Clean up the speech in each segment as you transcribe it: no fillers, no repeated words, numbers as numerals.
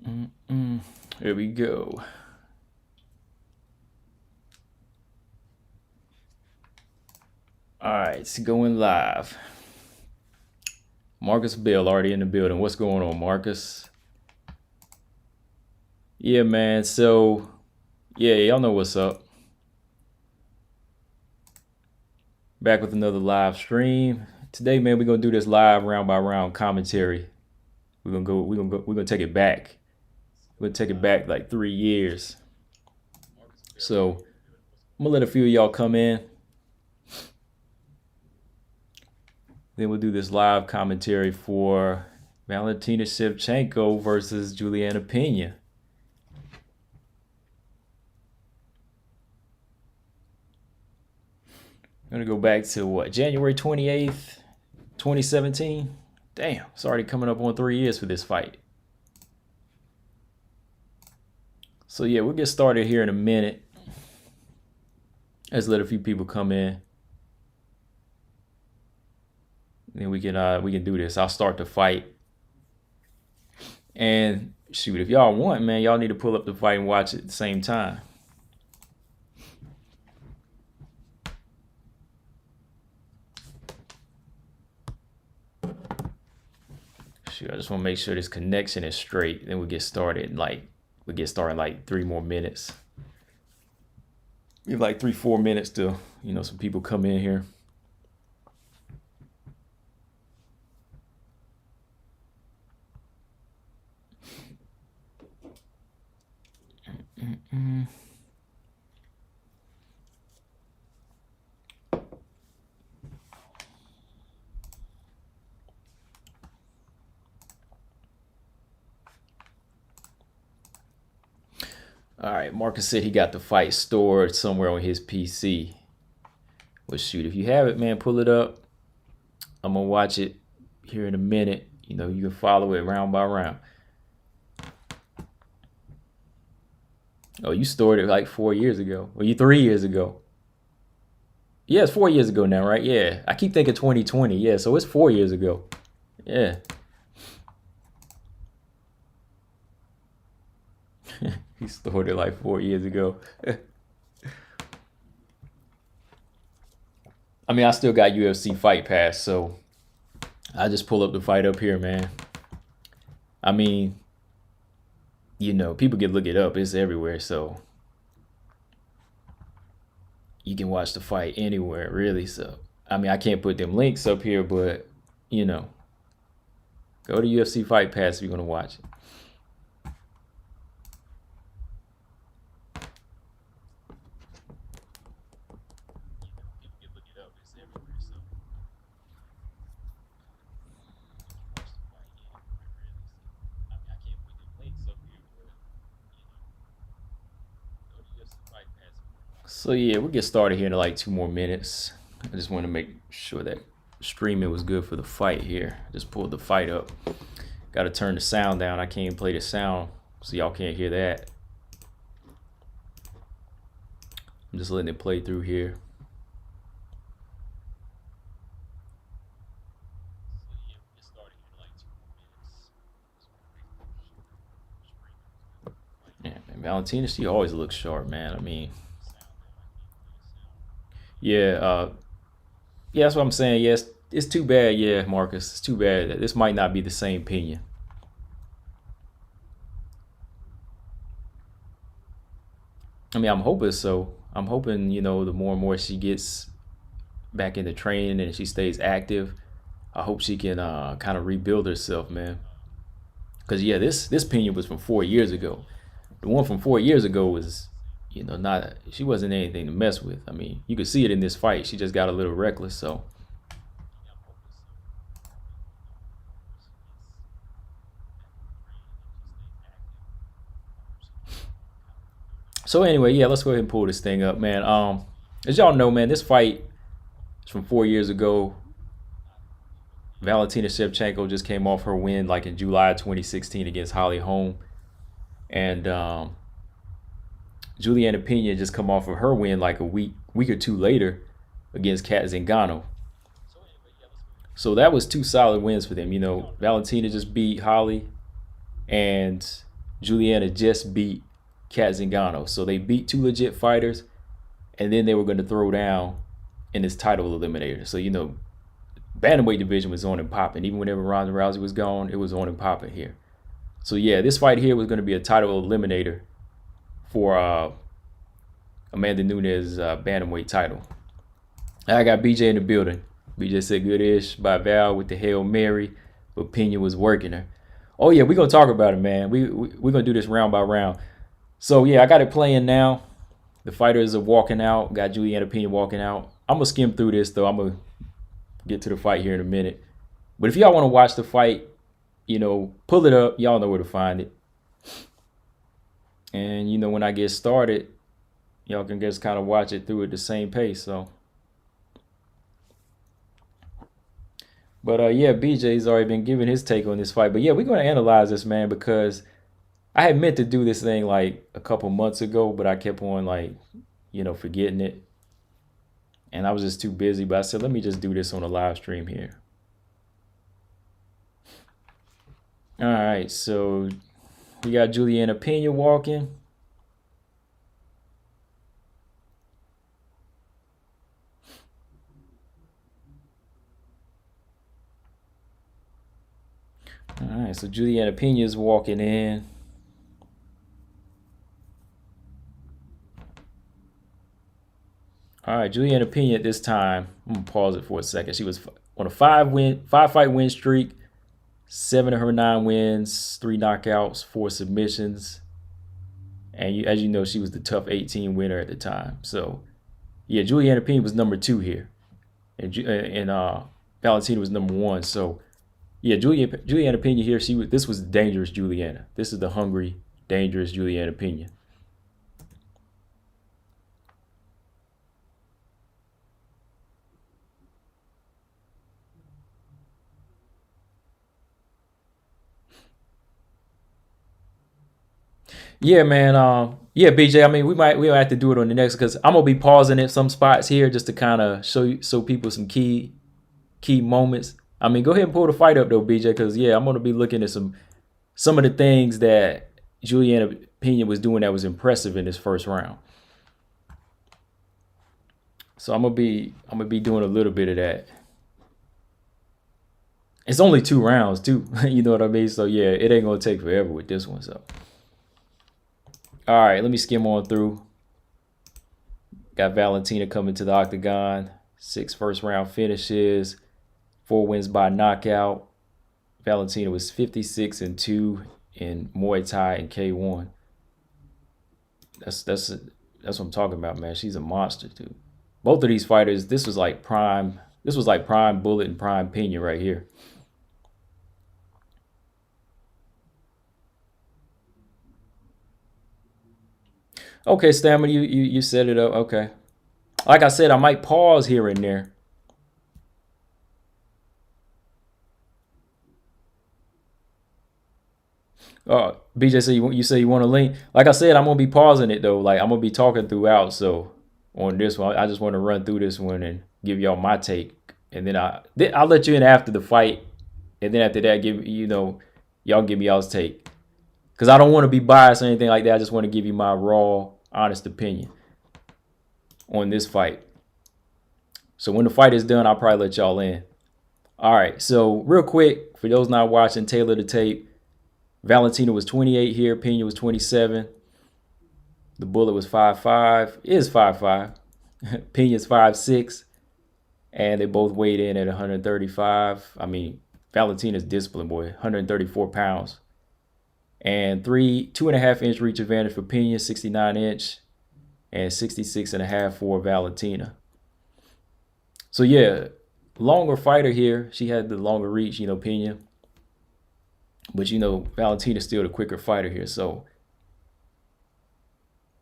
Here we go. All right, it's going live. Marcus Bell already in the building. What's going on, Marcus? Yeah, man. So, yeah, y'all know what's up. Back with another live stream. Today, man, we're gonna do this live round by round commentary. We're gonna take it back. We're gonna take it back like 3 years. So I'm gonna let a few of y'all come in. Then we'll do this live commentary for Valentina Shevchenko versus Julianna Pena. I'm gonna go back to what, January 28th, 2017. Damn, it's already coming up on 3 years for this fight. So yeah, we'll get started here in a minute. Let's let a few people come in. Then we can do this. I'll start the fight. And shoot, if y'all want, man, y'all need to pull up the fight and watch it at the same time. Shoot, I just want to make sure this connection is straight. Then we get started in like 3 more minutes. We have like 3-4 minutes to, some people come in here. All right, Marcus said he got the fight stored somewhere on his PC. Well, shoot, if you have it, man, pull it up. I'm gonna watch it here in a minute. You can follow it round by round. Oh, you stored it like 4 years ago. Or 3 years ago. Yeah, it's 4 years ago now, right? Yeah. I keep thinking 2020. Yeah, so it's 4 years ago. Yeah. He stored it like 4 years ago. I mean, I still got UFC Fight Pass, so I just pull up the fight up here, man. I mean, people can look it up. It's everywhere, so you can watch the fight anywhere, really. So, I mean, I can't put them links up here, but, go to UFC Fight Pass if you're going to watch it. So yeah, we'll get started here in like 2 more minutes. I just want to make sure that streaming was good for the fight here. Just pulled the fight up. Got to turn the sound down. I can't play the sound, so y'all can't hear that. I'm just letting it play through here. Yeah, man, Valentina, she always looks sharp, man. I mean, yeah, that's what I'm saying. Yes, it's too bad. Yeah, Marcus, it's too bad that this might not be the same Pena. I mean, I'm hoping so. I'm hoping, the more and more she gets back into training and she stays active, I hope she can kind of rebuild herself, man. Because yeah, this Pena was from 4 years ago. The one from 4 years ago was, she wasn't anything to mess with. I mean, you could see it in this fight. She just got a little reckless. So anyway, yeah, let's go ahead and pull this thing up, man. As y'all know, man, this fight is from 4 years ago. Valentina Shevchenko just came off her win like in July 2016 against Holly Holm. And Julianna Pena just come off of her win like a week or two later against Kat Zingano. So that was 2 solid wins for them. Valentina just beat Holly, and Julianna just beat Kat Zingano. So they beat two legit fighters, and then they were going to throw down in this title eliminator. So, bantamweight division was on and popping. Even whenever Ronda Rousey was gone, it was on and popping here. So, yeah, this fight here was going to be a title eliminator for Amanda Nunes' bantamweight title. I got BJ in the building. BJ said good-ish by Val with the Hail Mary, but Pena was working her. Oh, yeah, we're going to talk about it, man. We're going to do this round by round. So, yeah, I got it playing now. The fighters are walking out. Got Julianna Pena walking out. I'm going to skim through this, though. I'm going to get to the fight here in a minute. But if y'all want to watch the fight, pull it up. Y'all know where to find it. And, when I get started, y'all can just kind of watch it through at the same pace. So, but yeah, BJ's already been giving his take on this fight. But yeah, we're going to analyze this, man, because I had meant to do this thing like a couple months ago, but I kept on forgetting it. And I was just too busy. But I said, let me just do this on a live stream here. All right, so we got Julianna Pena walking. All right, so Julianna Pena is walking in. All right, Julianna Pena at this time, I'm gonna pause it for a second. She was on a five-fight win streak, 7 of her 9 wins, 3 knockouts, 4 submissions, and as you know, she was the tough 18 winner at the time. So, yeah, Julianna Pena was number 2 here, and Valentina was number 1. So, yeah, Julianna Pena here. This was dangerous Julianna. This is the hungry, dangerous Julianna Pena. Yeah, man. Yeah, BJ. I mean, we'll have to do it on the next because I'm gonna be pausing at some spots here just to kind of show people some key moments. I mean, go ahead and pull the fight up though, BJ, because yeah, I'm gonna be looking at some of the things that Julianna Pena was doing that was impressive in this first round. So I'm gonna be doing a little bit of that. It's only 2 rounds too, you know what I mean? So yeah, it ain't gonna take forever with this one. So. All right, let me skim on through. Got Valentina coming to the octagon. 6 first-round finishes, 4 wins by knockout. Valentina was 56-2 in Muay Thai and K1. That's what I'm talking about, man. She's a monster, dude. Both of these fighters, this was like prime Bullet and prime Pena right here. Okay, Stamina, you set it up. Okay. Like I said, I might pause here and there. BJ said you say you want to link. Like I said, I'm gonna be pausing it though. Like I'm gonna be talking throughout. So on this one, I just want to run through this one and give y'all my take, and then I'll let you in after the fight, and then after that, y'all give me y'all's take, because I don't want to be biased or anything like that. I just want to give you my raw, honest opinion on this fight. So when the fight is done, I'll probably let y'all in. All right, so real quick, for those not watching, tailor the tape. Valentina was 28 here. Pena was 27. The Bullet was 5'5". Is 5'5". Pena's 5'6". And they both weighed in at 135. I mean, Valentina's discipline, boy, 134 pounds. And 2.5 inch reach advantage for Pena, 69 inch, and 66.5 for Valentina. So yeah, longer fighter here. She had the longer reach, Pena. But Valentina's still the quicker fighter here. So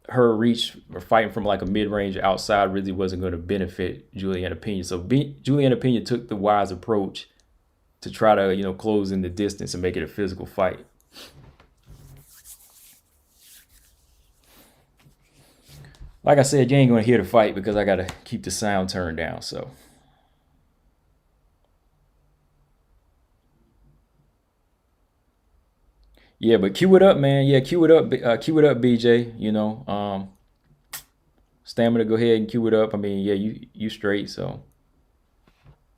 her reach or fighting from like a mid-range outside really wasn't going to benefit Julianna Pena. So Julianna Pena took the wise approach to try to, close in the distance and make it a physical fight. Like I said, you ain't going to hear the fight because I got to keep the sound turned down. So. Yeah, but cue it up, man. Yeah, cue it up. Cue it up, BJ. You know, stamina. Go ahead and cue it up. I mean, yeah, you straight. So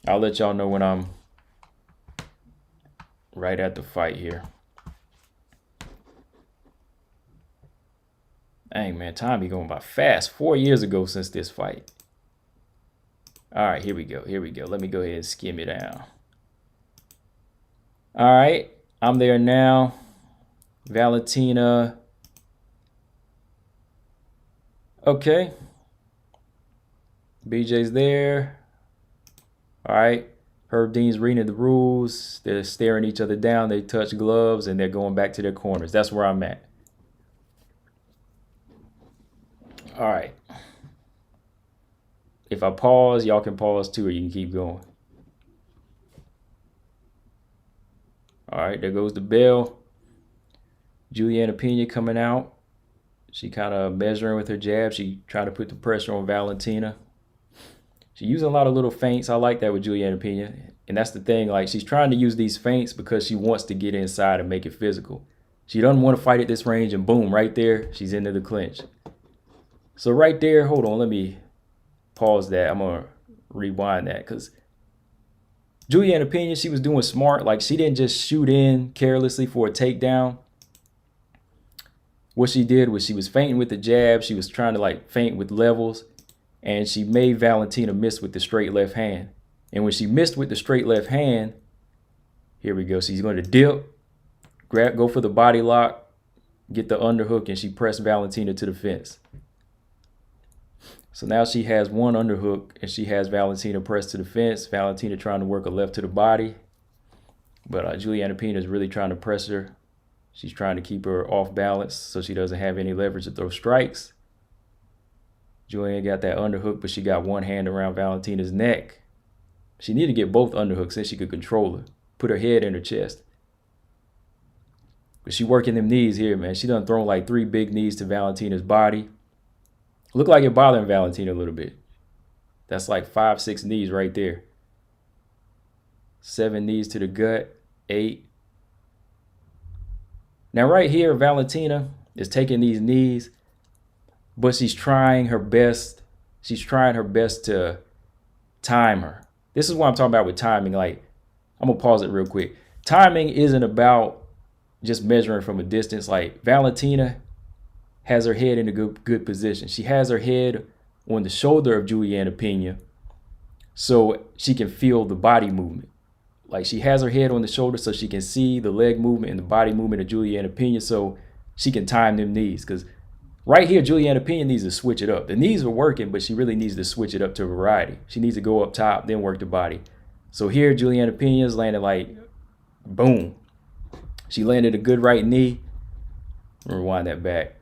I'll let y'all know when I'm right at the fight here. Dang, man, time be going by fast. 4 years ago since this fight. All right, here we go. Here we go. Let me go ahead and skim it down. All right, I'm there now. Valentina. Okay. BJ's there. All right. Herb Dean's reading the rules. They're staring each other down. They touch gloves and they're going back to their corners. That's where I'm at. All right. If I pause, y'all can pause too, or you can keep going. All right, there goes the bell. Julianna Pena coming out. She kind of measuring with her jab. She trying to put the pressure on Valentina. She's using a lot of little feints. I like that with Julianna Pena. And that's the thing, like she's trying to use these feints because she wants to get inside and make it physical. She doesn't want to fight at this range, and boom, right there, she's into the clinch. So right there, hold on, let me pause that. I'm going to rewind that because Julianna Pena, she was doing smart. Like she didn't just shoot in carelessly for a takedown. What she did was she was feinting with the jab. She was trying to like feint with levels, and she made Valentina miss with the straight left hand. And when she missed with the straight left hand, here we go. She's going to dip, grab, go for the body lock, get the underhook, and she pressed Valentina to the fence. So now she has one underhook, and she has Valentina pressed to the fence. Valentina trying to work a left to the body. But Julianna Pena is really trying to press her. She's trying to keep her off balance so she doesn't have any leverage to throw strikes. Julianna got that underhook, but she got one hand around Valentina's neck. She needed to get both underhooks so she could control her, put her head in her chest. But she working them knees here, man. She done thrown like 3 big knees to Valentina's body. Look like it bothering Valentina a little bit. That's like 5, 6 knees right there. 7 knees to the gut, 8. Now right here, Valentina is taking these knees, but she's trying her best. She's trying her best to time her. This is what I'm talking about with timing. Like, I'm going to pause it real quick. Timing isn't about just measuring from a distance. Like, Valentina has her head in a good position. She has her head on the shoulder of Julianna Pena so she can feel the body movement. Like she has her head on the shoulder so she can see the leg movement and the body movement of Julianna Pena so she can time them knees. Because right here, Julianna Pena needs to switch it up. The knees are working, but she really needs to switch it up to a variety. She needs to go up top, then work the body. So here, Julianna Pena is landing like, boom. She landed a good right knee. Rewind that back.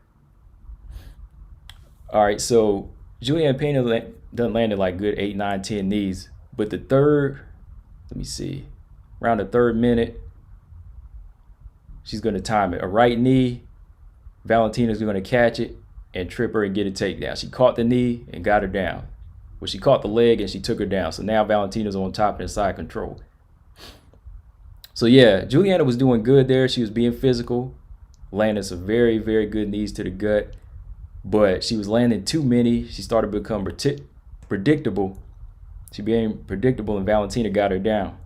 All right, so Julianna Pena done landed like good 8, 9, 10 knees. But the third, let me see, around the 3rd minute, she's going to time it. A right knee, Valentina's going to catch it and trip her and get a takedown. She caught the knee and got her down. Well, she caught the leg and she took her down. So now Valentina's on top and side control. So yeah, Julianna was doing good there. She was being physical, landing some very, very good knees to the gut. But she was landing too many. She started to become predictable. She became predictable, and Valentina got her down.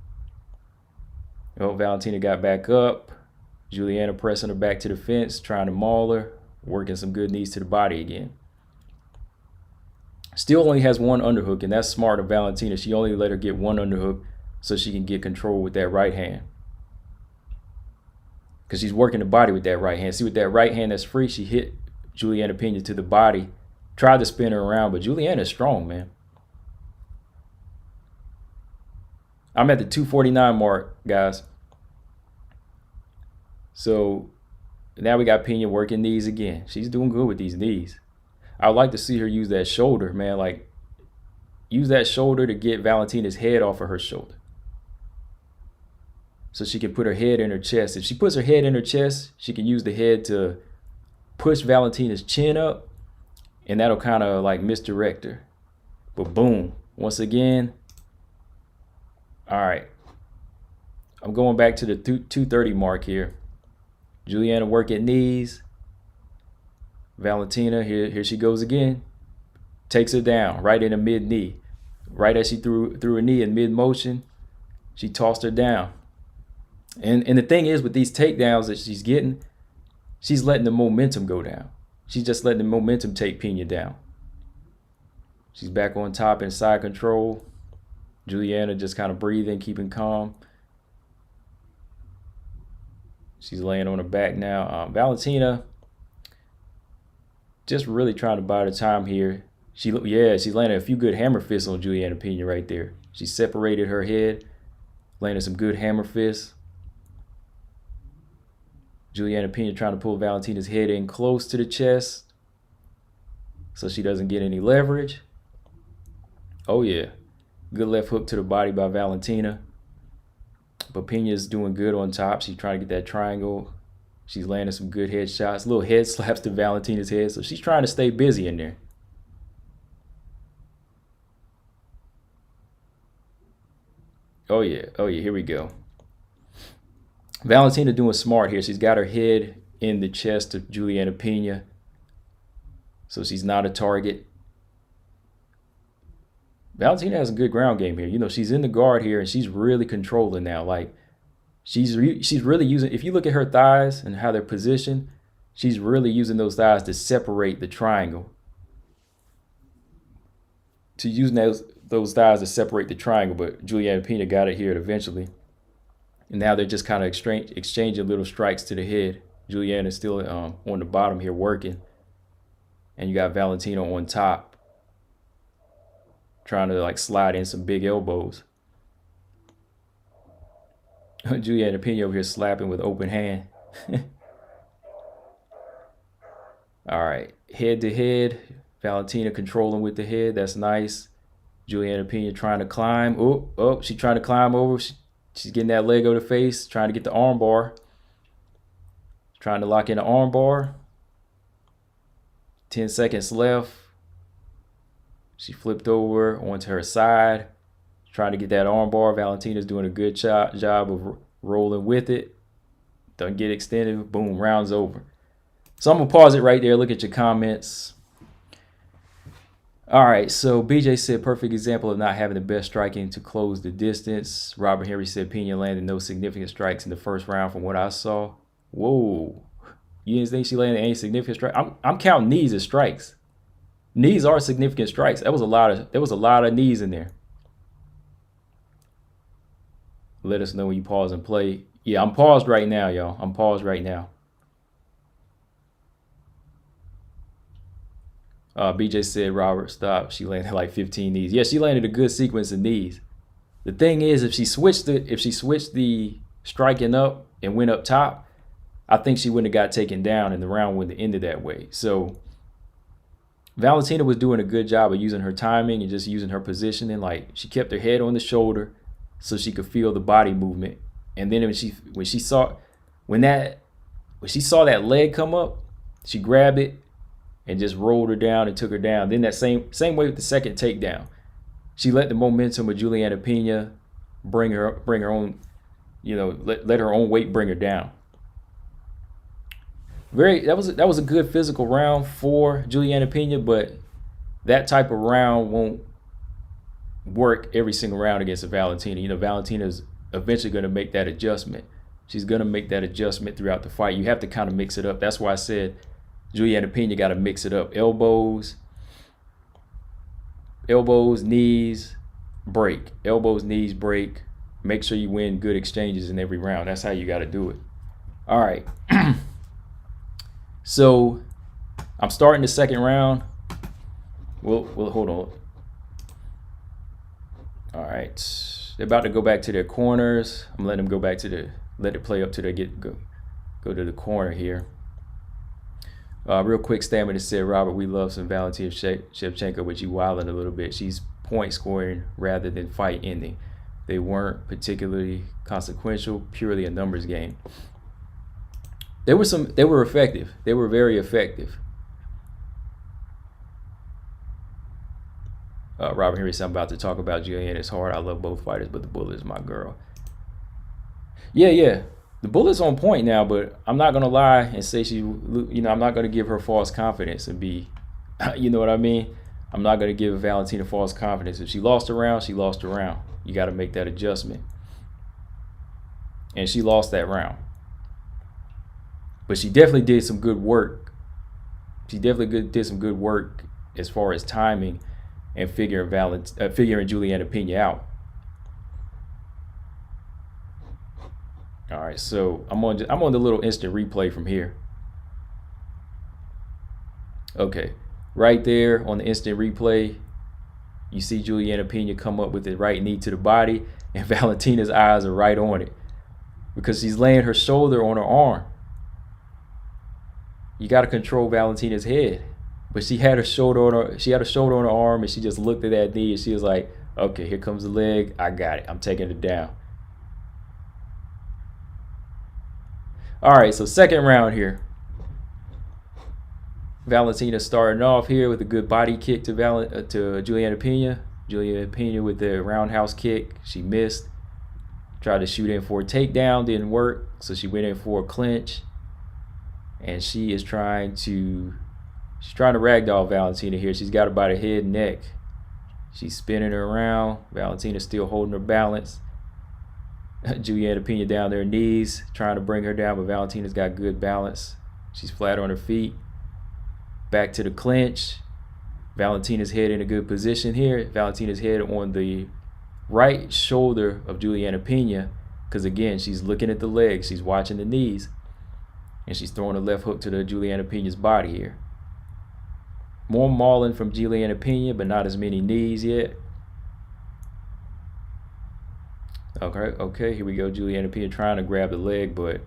Oh, Valentina got back up. Julianna pressing her back to the fence, trying to maul her, working some good knees to the body again. Still only has one underhook, and that's smart of Valentina. She only let her get one underhook so she can get control with that right hand. Because she's working the body with that right hand. See, with that right hand that's free, she hit Julianna Pena to the body, tried to spin her around, but Julianna's strong, man. I'm at the 249 mark, guys. So now we got Pena working knees again. She's doing good with these knees. I would like to see her use that shoulder, man. Like, use that shoulder to get Valentina's head off of her shoulder, so she can put her head in her chest. If she puts her head in her chest, she can use the head to push Valentina's chin up, and that'll kind of like misdirect her. But boom, once again. All right, I'm going back to the 230 mark here. Julianna working knees. Valentina, here she goes again. Takes her down right in a mid knee. Right as she threw a knee in mid motion, she tossed her down. And the thing is, with these takedowns that she's getting, she's letting the momentum go down. She's just letting the momentum take Pena down. She's back on top in side control. Julianna just kind of breathing, keeping calm. She's laying on her back now. Valentina just really trying to buy the time here. She's landing a few good hammer fists on Julianna Pena right there. She separated her head, landing some good hammer fists. Julianna Pena trying to pull Valentina's head in close to the chest so she doesn't get any leverage. Oh yeah, good left hook to the body by Valentina. But Pena's doing good on top. She's trying to get that triangle. She's landing some good head shots. Little head slaps to Valentina's head. So she's trying to stay busy in there. Oh yeah, here we go. Valentina doing smart here. She's got her head in the chest of Julianna Pena. So she's not a target. Valentina has a good ground game here. You know, she's in the guard here and she's really controlling now. Like, she's really using, if you look at her thighs and how they're positioned, she's really using those thighs to separate the triangle. She's using those thighs to separate the triangle, but Julianna Pena got it here eventually. And now they're just kind of exchanging little strikes to the head. Julianna's still on the bottom here working. And you got Valentina on top, trying to like slide in some big elbows. Julianna Pena over here slapping with open hand. All right, head to head. Valentina controlling with the head. That's nice. Julianna Pena trying to climb. Oh, she's trying to climb over. She's getting that leg over the face, trying to get the arm bar. Trying to lock in the arm bar. 10 seconds left. She flipped over onto her side, trying to get that arm bar. Valentina's doing a good job of rolling with it. Doesn't get extended. Boom, round's over. So I'm going to pause it right there. Look at your comments. All right, so BJ said, perfect example of not having the best striking to close the distance. Robert Henry said, Pena landed no significant strikes in the first round from what I saw. Whoa. You didn't think she landed any significant strikes? I'm counting knees as strikes. Knees are significant strikes. There was a lot of knees in there. Let us know when you pause and play. Yeah, I'm paused right now, y'all. I'm paused right now. BJ said, Robert, stop. She landed like 15 knees. Yeah, she landed a good sequence of knees. The thing is, if she switched the striking up and went up top, I think she wouldn't have got taken down and the round wouldn't have ended that way. So Valentina was doing a good job of using her timing and just using her positioning. Like, she kept her head on the shoulder so she could feel the body movement. And then when she saw that leg come up, she grabbed it and just rolled her down and took her down. Then that same way with the second takedown, she let the momentum of Julianna Pena bring her own, let her own weight bring her down. That was a good physical round for Julianna Pena, but that type of round won't work every single round against a Valentina. Valentina's eventually going to make that adjustment. She's going to make that adjustment throughout the fight. You have to kind of mix it up. That's why I said Julianna Pena got to mix it up. Elbows, knees, break. Elbows, knees, break. Make sure you win good exchanges in every round. That's how you got to do it. All right. So I'm starting the second round. We'll hold on. All right. They're about to go back to their corners. I'm letting them go back to let it play up to go to the corner here. Real quick statement that said, Robert, we love some Valentina Shevchenko, but you wilding a little bit. She's point scoring rather than fight ending. They weren't particularly consequential, purely a numbers game. They were effective. They were very effective. Robert Henry said, I'm about to talk about Julianna. It's hard. I love both fighters, but the bullet is my girl. Yeah. The bullet's on point now, but I'm not gonna lie and say I'm not gonna give her false confidence and be, you know what I mean? I'm not gonna give Valentina false confidence. If she lost a round, she lost a round. You got to make that adjustment, and she lost that round. But she definitely did some good work. She definitely did some good work as far as timing and figuring Julianna Pena out. All right, so I'm on the little instant replay from here. Okay, right there on the instant replay, you see Julianna Pena come up with the right knee to the body, and Valentina's eyes are right on it because she's laying her shoulder on her arm. You got to control Valentina's head, but she had her shoulder on her arm, and she just looked at that knee, and she was like, "Okay, here comes the leg. I got it. I'm taking it down." All right, so second round here. Valentina starting off here with a good body kick to Julianna Pena. Julianna Pena with the roundhouse kick. She missed. Tried to shoot in for a takedown. Didn't work. So she went in for a clinch. And she's trying to ragdoll Valentina here. She's got her by the head and neck. She's spinning her around. Valentina's still holding her balance. Julianna Pena down their knees, trying to bring her down, but Valentina's got good balance. She's flat on her feet. Back to the clinch. Valentina's head in a good position here. Valentina's head on the right shoulder of Julianna Pena, because again, she's looking at the legs, she's watching the knees, and she's throwing a left hook to the Julianna Pena's body here. More mauling from Julianna Pena, but not as many knees yet. Okay, here we go. Julianna Pena trying to grab the leg, but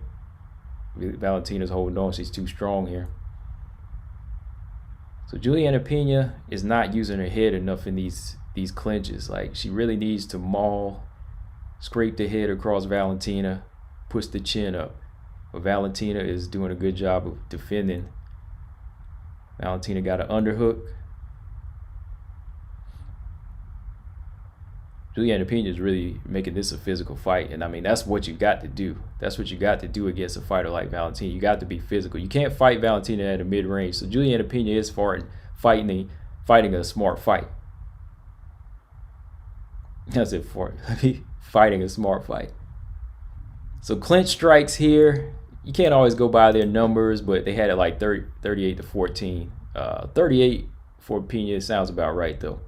Valentina's holding on. She's too strong here. So Julianna Pena is not using her head enough in these clinches. Like, she really needs to maul, scrape the head across Valentina, push the chin up. But Valentina is doing a good job of defending. Valentina got an underhook. Julianna Pena is really making this a physical fight, and I mean, that's what you got to do. That's what you got to do against a fighter like Valentina. You got to be physical. You can't fight Valentina at a mid-range. So Julianna Pena is fighting a smart fight. That's it for fighting a smart fight. So clinch strikes here. You can't always go by their numbers, but they had it like 38 to 14. 38 for Pena sounds about right though.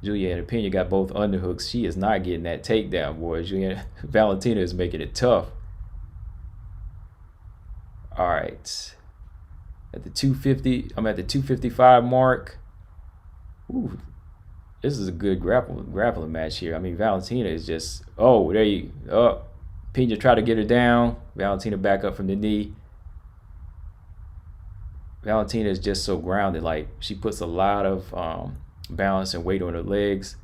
Julianna Pena got both underhooks. She is not getting that takedown, boys. Valentina is making it tough. All right. At the 250, I'm at the 255 mark. Ooh, this is a good grappling match here. I mean, Valentina is just, Pena tried to get her down. Valentina back up from the knee. Valentina is just so grounded. Like, she puts a lot of balance and weight on her legs.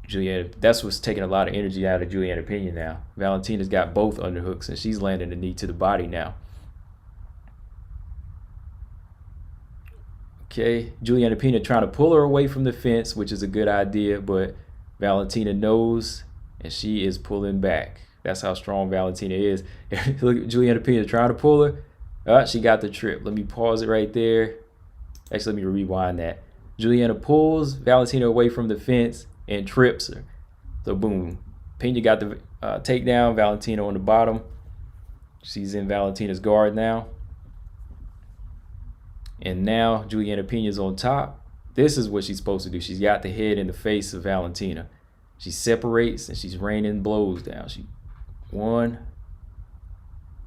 Julianna, that's what's taking a lot of energy out of Julianna Pena now. Valentina's got both underhooks, and she's landing the knee to the body now. Okay, Julianna Pena trying to pull her away from the fence, which is a good idea, but Valentina knows, and she is pulling back. That's how strong Valentina is. Look at Julianna Pena trying to pull her. She got the trip. Let me pause it right there. Actually, let me rewind that. Julianna pulls Valentina away from the fence and trips her. So boom, Pena got the takedown. Valentina on the bottom. She's in Valentina's guard now. And now Julianna Pena's on top. This is what she's supposed to do. She's got the head in the face of Valentina. She separates and she's raining blows down. One,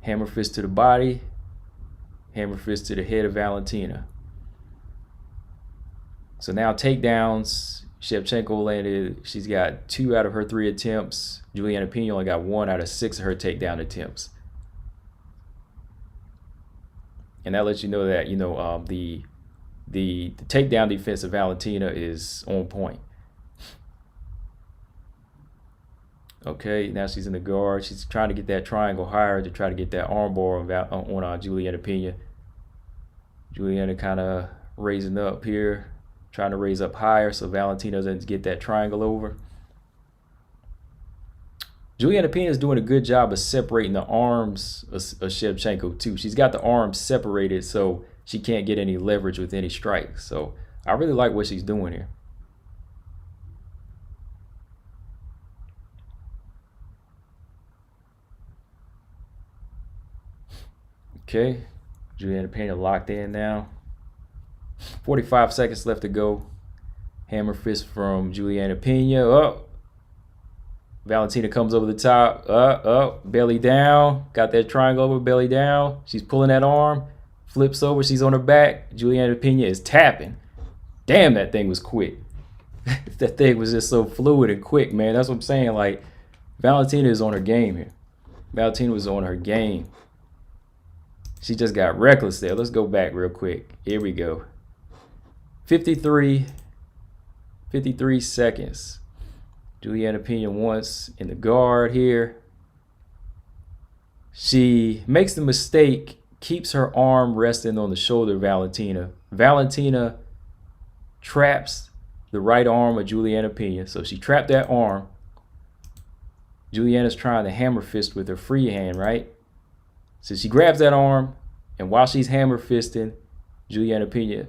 hammer fist to the body, hammer fist to the head of Valentina. So now takedowns. Shevchenko landed. She's got 2 out of her 3 attempts. Julianna Pena only got 1 out of 6 of her takedown attempts. And that lets you know that, the takedown defense of Valentina is on point. Okay, now she's in the guard. She's trying to get that triangle higher to try to get that armbar on Julianna Pena. Julianna kind of raising up here, trying to raise up higher so Valentina doesn't get that triangle over. Julianna Pena is doing a good job of separating the arms of Shevchenko too. She's got the arms separated so she can't get any leverage with any strikes. So I really like what she's doing here. Okay, Julianna Pena locked in now. 45 seconds left to go. Hammer fist from Julianna Pena. Oh, Valentina comes over the top. Belly down. Got that triangle over, belly down. She's pulling that arm. Flips over. She's on her back. Julianna Pena is tapping. Damn, that thing was quick. That thing was just so fluid and quick, man. That's what I'm saying. Like, Valentina is on her game here. Valentina was on her game. She just got reckless there. Let's go back real quick. Here we go. 53 seconds. Julianna Pena once in the guard here. She makes the mistake, keeps her arm resting on the shoulder of Valentina. Valentina traps the right arm of Julianna Pena. So she trapped that arm. Julianna's trying to hammer fist with her free hand, right? So she grabs that arm, and while she's hammer fisting, Julianna Pena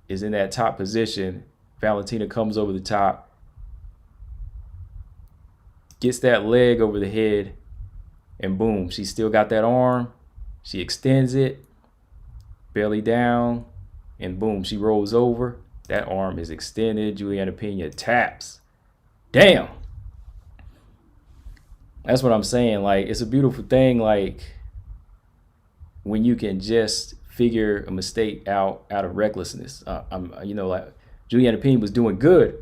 is in that top position. Valentina comes over the top, gets that leg over the head, and boom, she still got that arm. She extends it, belly down, and boom, she rolls over. That arm is extended. Julianna Pena taps. Damn. That's what I'm saying. Like, it's a beautiful thing. Like, when you can just figure a mistake out of recklessness. Like Julianna Pena was doing good.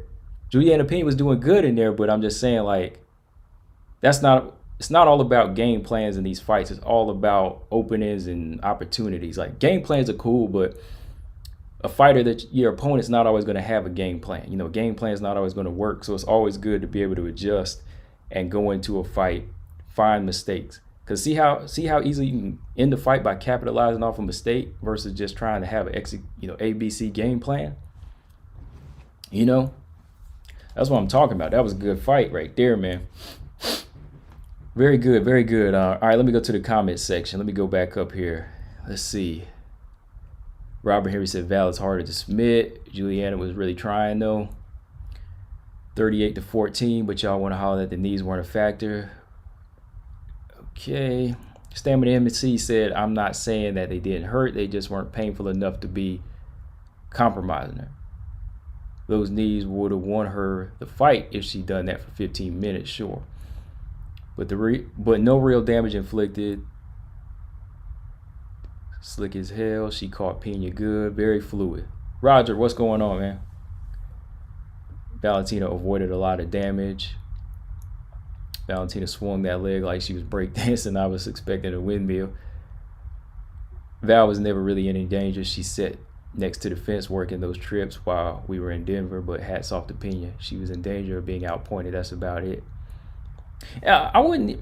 Julianna Pena was doing good in there, but I'm just saying, like, it's not all about game plans in these fights. It's all about openings and opportunities. Like, game plans are cool, but a fighter that your opponent's not always going to have a game plan. Game plan is not always going to work. So it's always good to be able to adjust and go into a fight, find mistakes. Because see how easily you can end the fight by capitalizing off a mistake versus just trying to have an ABC game plan. That's what I'm talking about. That was a good fight right there, man. Very good, very good. All right, let me go to the comment section. Let me go back up here. Let's see. Robert Henry said Val is harder to submit. Julianna was really trying though. 38-14, but y'all want to holler that the knees weren't a factor. Okay. Stamina MC said, I'm not saying that they didn't hurt. They just weren't painful enough to be compromising her. Those knees would have won her the fight if she'd done that for 15 minutes, sure. But no real damage inflicted. Slick as hell. She caught Pena good. Very fluid. Roger, what's going on, man? Valentina avoided a lot of damage. Valentina swung that leg like she was breakdancing. I was expecting a windmill. Val was never really in any danger. She sat next to the fence working those trips while we were in Denver, but hats off to Pena. She was in danger of being outpointed. That's about it. I wouldn't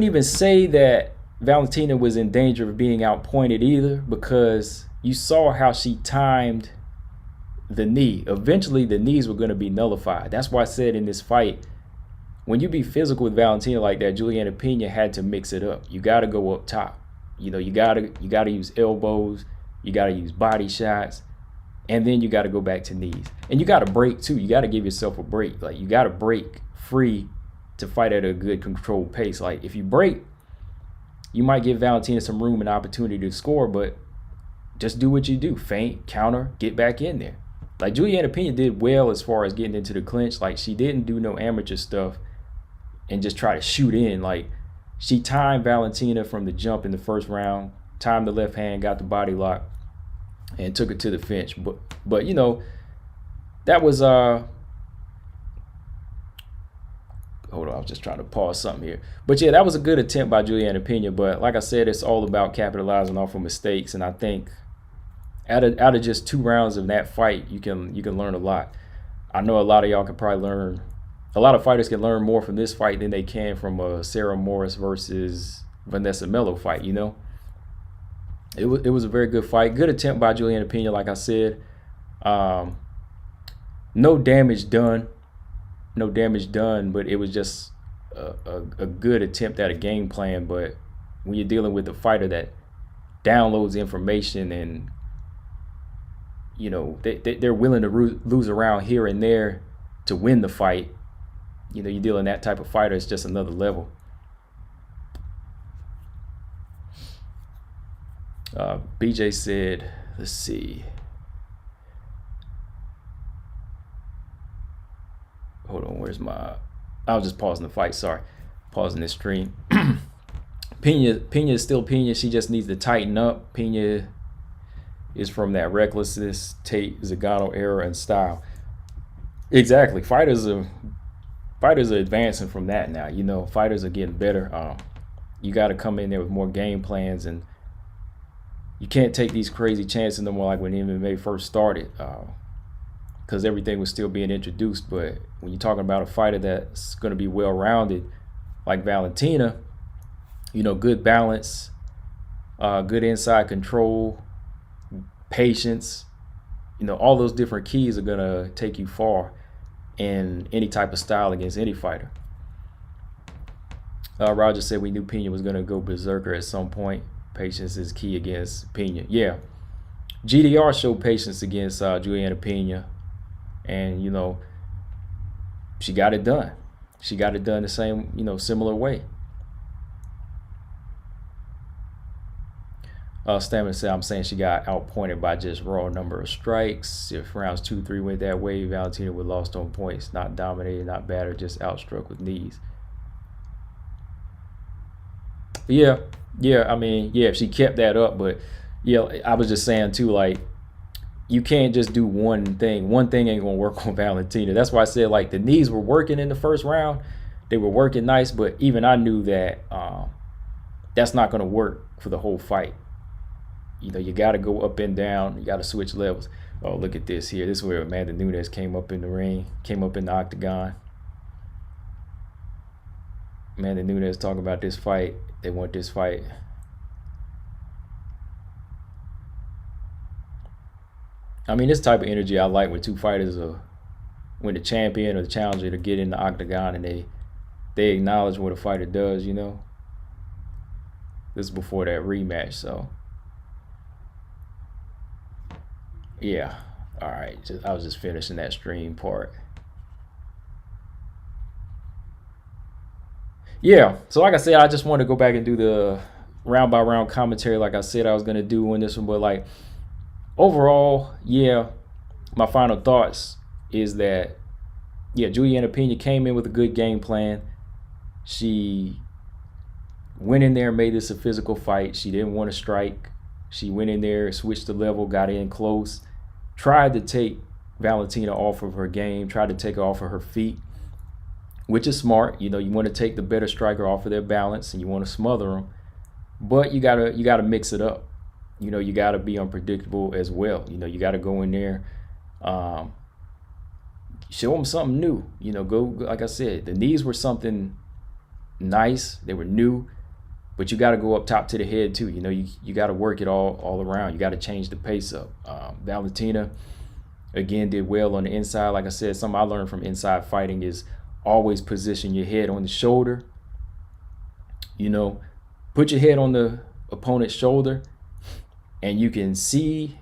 even say that Valentina was in danger of being outpointed either, because you saw how she timed the knee. Eventually, the knees were going to be nullified. That's why I said in this fight, when you be physical with Valentina like that, Julianna Pena had to mix it up. You got to go up top. You got to use elbows. You got to use body shots. And then you got to go back to knees. And you got to break too. You got to give yourself a break. Like, you got to break free to fight at a good controlled pace. Like, if you break, you might give Valentina some room and opportunity to score, but just do what you do. Feint, counter, get back in there. Like, Julianna Pena did well as far as getting into the clinch. Like, she didn't do no amateur stuff and just try to shoot in. Like, she timed Valentina from the jump in the first round, timed the left hand, got the body lock, and took it to the fence. But that was hold on, I was just trying to pause something here. But yeah, that was a good attempt by Julianna Pena. But like I said, it's all about capitalizing off of mistakes. And I think out of just 2 rounds of that fight, you can learn a lot. I know a lot of y'all can probably learn. A lot of fighters can learn more from this fight than they can from a Sarah Morris versus Vanessa Melo fight. It was a very good fight. Good attempt by Julianna Pena, like I said. No damage done. no damage done, but it was just a good attempt at a game plan. But when you're dealing with a fighter that downloads information and they're willing to lose around here and there to win the fight, you're dealing that type of fighter. It's just another level. BJ said, let's see. Hold on, where's my... I was just pausing the fight, sorry. Pausing this stream. Pena is still Pena. She just needs to tighten up. Pena is from that recklessness, Tate, Zagato era and style. Exactly. Fighters are advancing from that now. Fighters are getting better. You got to come in there with more game plans, and you can't take these crazy chances no more like when MMA first started, because everything was still being introduced. But when you're talking about a fighter that's going to be well-rounded, like Valentina, good balance, good inside control, patience, all those different keys are going to take you far in any type of style against any fighter. Roger said we knew Pena was going to go berserker at some point. Patience is key against Pena. Yeah, GDR showed patience against Julianna Pena, and she got it done. She got it done the same, similar way. Stamina said, I'm saying she got outpointed by just raw number of strikes. If rounds 2-3 went that way, Valentina would have lost on points. Not dominated, not battered, just outstruck with knees. Yeah, I mean, yeah, if she kept that up. But yeah, I was just saying too, like, you can't just do one thing. One thing ain't gonna work on Valentina. That's why I said, like, the knees were working in the first round. They were working nice, but even I knew that that's not gonna work for the whole fight. You got to go up and down. You got to switch levels. Oh, look at this here. This is where Amanda Nunes came up in the ring, came up in the octagon. Amanda Nunes talking about this fight. They want this fight. I mean, this type of energy I like when two fighters when the champion or the challenger to get in the octagon and they acknowledge what a fighter does, This is before that rematch, so. Yeah, all right. I was just finishing that stream part. Yeah, so like I said, I just wanted to go back and do the round by round commentary like I said I was going to do in this one. But like overall, yeah, my final thoughts is that, yeah, Julianna Pena came in with a good game plan. She went in there and made this a physical fight. She didn't want to strike. She went in there, switched the level, got in close, tried to take Valentina off of her game, tried to take her off of her feet, which is smart. You want to take the better striker off of their balance and you want to smother them, but you gotta mix it up. You gotta be unpredictable as well. You gotta go in there, show them something new. Go, like I said, the knees were something nice. They were new. But you got to go up top to the head too. You got to work it all around. You got to change the pace up. Valentina, again, did well on the inside. Like I said, something I learned from inside fighting is always position your head on the shoulder. Put your head on the opponent's shoulder and you can see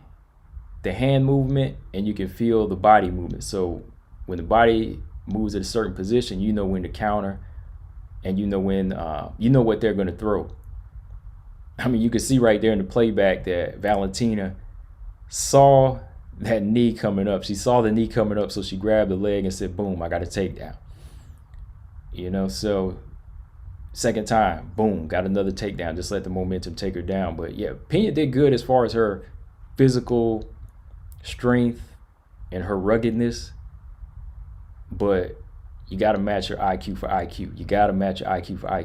the hand movement and you can feel the body movement. So when the body moves at a certain position, you know when to counter. And when, what they're going to throw. I mean, you can see right there in the playback that Valentina saw that knee coming up. She saw the knee coming up, so she grabbed the leg and said, boom, I got a takedown. So second time, boom, got another takedown. Just let the momentum take her down. But yeah, Pena did good as far as her physical strength and her ruggedness. But you got to match your IQ for IQ. You got to match your IQ for IQ.